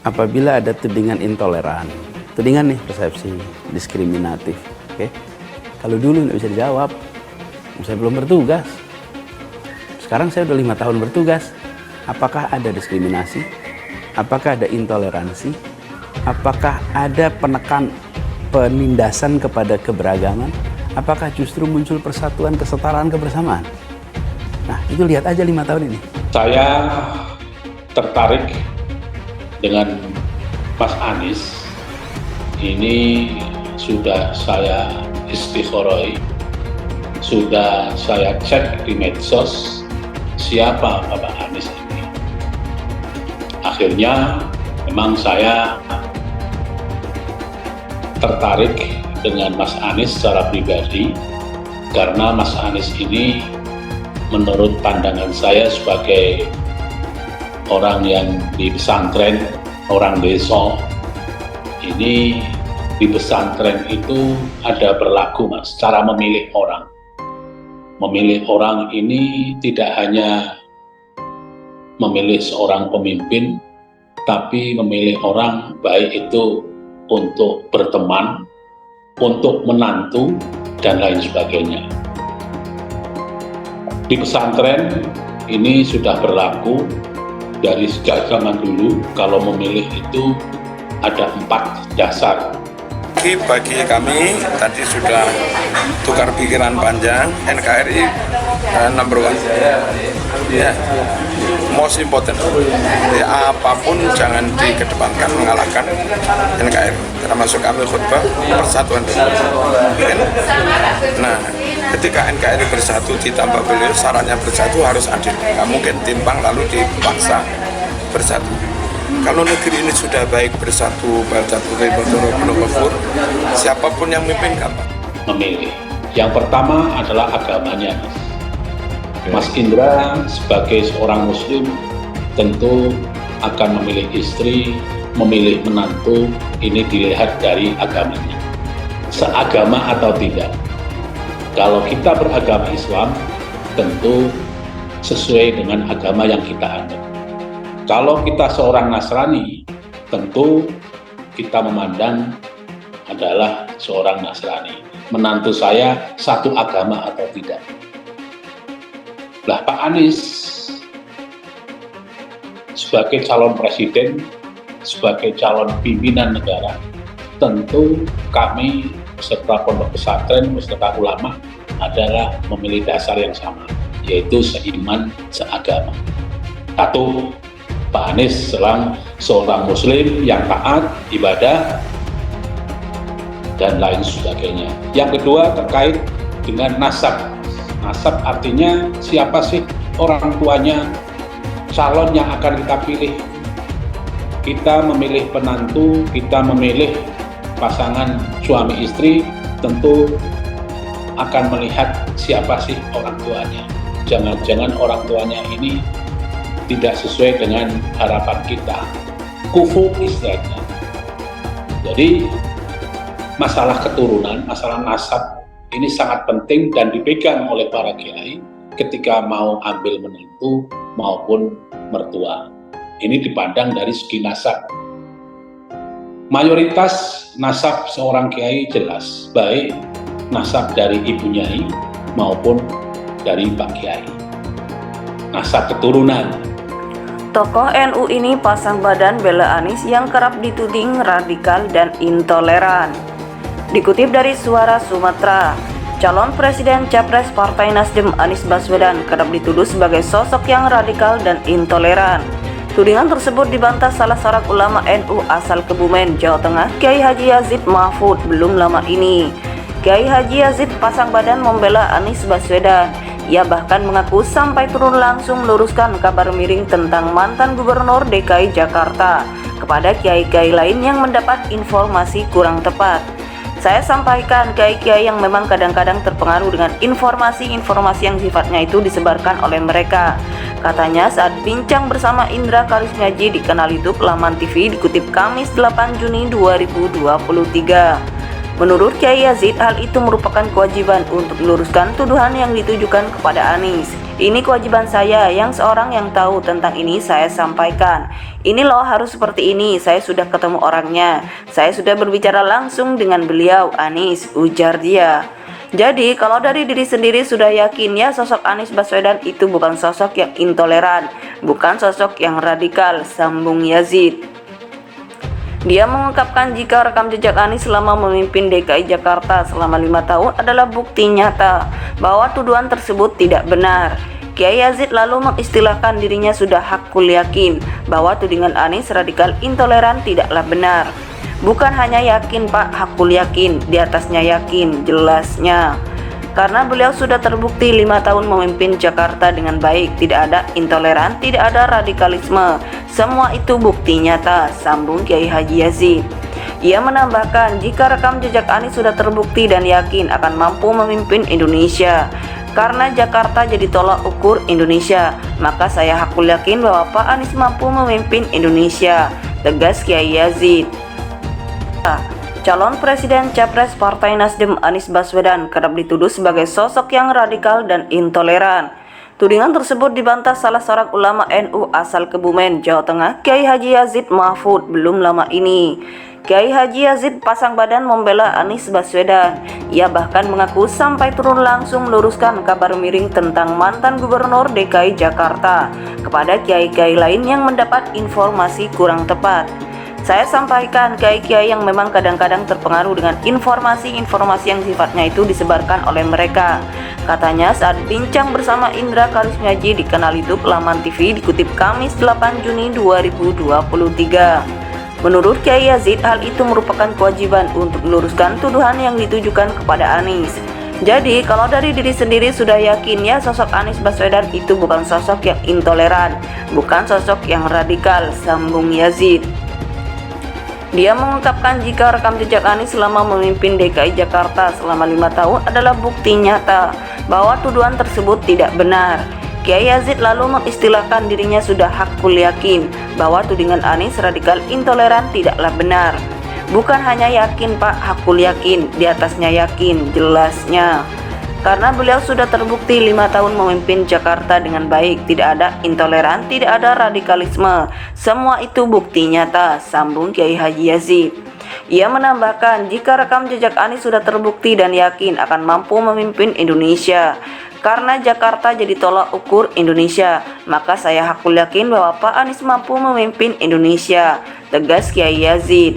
apabila ada tudingan intoleran, tudingan nih persepsi diskriminatif, oke? Kalau dulu nggak bisa dijawab, saya belum bertugas. Sekarang saya udah 5 tahun bertugas. Apakah ada diskriminasi? Apakah ada intoleransi? Apakah ada penindasan kepada keberagaman? Apakah justru muncul persatuan, kesetaraan, kebersamaan? Nah, itu lihat aja 5 tahun ini. Saya tertarik dengan Mas Anies. Ini sudah saya istikharoi, sudah saya cek di medsos siapa Bapak Anies ini. Akhirnya memang saya tertarik dengan Mas Anies secara pribadi karena Mas Anies ini menurut pandangan saya sebagai orang yang di pesantren, orang desa, ini di pesantren itu ada berlaku Mas, cara memilih orang. Memilih orang ini tidak hanya memilih seorang pemimpin, tapi memilih orang baik itu untuk berteman, untuk menantu, dan lain sebagainya. Di pesantren ini sudah berlaku dari sejak zaman dulu, kalau memilih itu ada 4 dasar. Bagi kami tadi sudah tukar pikiran panjang, NKRI number one, ya, most important. Ya, apapun jangan dikedepankan mengalahkan NKRI. Termasuk kami khutbah persatuan. Nah, ketika NKRI bersatu ditambah beliau syaratnya bersatu harus adil. Nggak mungkin timpang lalu dipaksa bersatu. Kalau negeri ini sudah baik bersatu, siapapun yang memimpin gampang. Memilih. Yang pertama adalah agamanya. Mas Indra sebagai seorang Muslim tentu akan memilih istri, memilih menantu, ini dilihat dari agamanya. Seagama atau tidak. Kalau kita beragama Islam, tentu sesuai dengan agama yang kita anut. Kalau kita seorang Nasrani, tentu kita memandang adalah seorang Nasrani. Menantu saya satu agama atau tidak. Lah Pak Anies sebagai calon presiden, sebagai calon pimpinan negara, tentu kami beserta pondok pesantren, beserta ulama adalah memilih dasar yang sama, yaitu seiman, seagama. Satu, Pak Anies seorang Muslim yang taat, ibadah, dan lain sebagainya. Yang kedua terkait dengan nasab. Nasab artinya siapa sih orang tuanya calon yang akan kita pilih. Kita memilih penantu, kita memilih pasangan suami istri, tentu akan melihat siapa sih orang tuanya. Jangan-jangan orang tuanya ini tidak sesuai dengan harapan kita, kufu istilahnya. Jadi masalah keturunan, masalah nasab ini sangat penting dan dipegang oleh para kiai ketika mau ambil menantu maupun mertua. Ini dipandang dari segi nasab. Mayoritas nasab seorang kiai jelas, baik nasab dari ibu nyai maupun dari pak kiai. Nasab keturunan. Tokoh NU ini pasang badan bela Anies yang kerap dituding radikal dan intoleran. Dikutip dari Suara Sumatera, calon presiden Capres Partai Nasdem Anies Baswedan kerap dituduh sebagai sosok yang radikal dan intoleran. Tudingan tersebut dibantah salah seorang ulama NU asal Kebumen, Jawa Tengah, Kiai Haji Yazid Mahfud belum lama ini. Kiai Haji Yazid pasang badan membela Anies Baswedan. Ia bahkan mengaku sampai turun langsung meluruskan kabar miring tentang mantan gubernur DKI Jakarta kepada kiai-kiai lain yang mendapat informasi kurang tepat. Saya sampaikan kiai-kiai yang memang kadang-kadang terpengaruh dengan informasi-informasi yang sifatnya itu disebarkan oleh mereka. Katanya saat bincang bersama Indra Karismiaji di kanal YouTube Laman TV dikutip Kamis 8 Juni 2023. Menurut Kiai Yazid, hal itu merupakan kewajiban untuk meluruskan tuduhan yang ditujukan kepada Anies. Ini kewajiban saya yang seorang yang tahu tentang ini saya sampaikan. Ini loh harus seperti ini, saya sudah ketemu orangnya. Saya sudah berbicara langsung dengan beliau, Anies, ujar dia. Jadi kalau dari diri sendiri sudah yakin ya sosok Anies Baswedan itu bukan sosok yang intoleran, bukan sosok yang radikal, sambung Yazid. Dia mengungkapkan jika rekam jejak Anies selama memimpin DKI Jakarta selama 5 tahun adalah bukti nyata bahwa tuduhan tersebut tidak benar. Kiai Yazid lalu mengistilahkan dirinya sudah hakul yakin bahwa tudingan Anies radikal intoleran tidaklah benar. Bukan hanya yakin Pak, hakul yakin, di atasnya yakin, jelasnya. Karena beliau sudah terbukti 5 tahun memimpin Jakarta dengan baik, tidak ada intoleran, tidak ada radikalisme. Semua itu bukti nyata, sambung Kiai Haji Yazid. Ia menambahkan, jika rekam jejak Anies sudah terbukti dan yakin akan mampu memimpin Indonesia. Karena Jakarta jadi tolak ukur Indonesia, maka saya hakul yakin bahwa Pak Anies mampu memimpin Indonesia, tegas Kiai Yazid. Calon Presiden Capres Partai Nasdem Anies Baswedan kerap dituduh sebagai sosok yang radikal dan intoleran. Tudingan tersebut dibantah salah seorang ulama NU asal Kebumen, Jawa Tengah, Kiai Haji Yazid Mahfud belum lama ini. Kiai Haji Yazid pasang badan membela Anies Baswedan. Ia bahkan mengaku sampai turun langsung meluruskan kabar miring tentang mantan Gubernur DKI Jakarta kepada kiai-kiai lain yang mendapat informasi kurang tepat. Saya sampaikan kiai-kiai yang memang kadang-kadang terpengaruh dengan informasi-informasi yang sifatnya itu disebarkan oleh mereka. Katanya saat bincang bersama Indra Karismiaji di kanal YouTube Laman TV dikutip Kamis 8 Juni 2023. Menurut Kiai Yazid, hal itu merupakan kewajiban untuk meluruskan tuduhan yang ditujukan kepada Anies. Jadi kalau dari diri sendiri sudah yakin ya sosok Anies Baswedan itu bukan sosok yang intoleran, bukan sosok yang radikal, sambung Yazid. Dia mengungkapkan jika rekam jejak Anies selama memimpin DKI Jakarta selama 5 tahun adalah bukti nyata bahwa tuduhan tersebut tidak benar. Kiai Yazid lalu mengistilahkan dirinya sudah hakul yakin bahwa tudingan Anies radikal intoleran tidaklah benar. Bukan hanya yakin Pak, hakul yakin, di atasnya yakin, jelasnya. Karena beliau sudah terbukti 5 tahun memimpin Jakarta dengan baik, tidak ada intoleran, tidak ada radikalisme. Semua itu bukti nyata, sambung Kiai Haji Yazid. Ia menambahkan, jika rekam jejak Anies sudah terbukti dan yakin akan mampu memimpin Indonesia. Karena Jakarta jadi tolak ukur Indonesia, maka saya hakul yakin bahwa Pak Anies mampu memimpin Indonesia, tegas Kiai Yazid.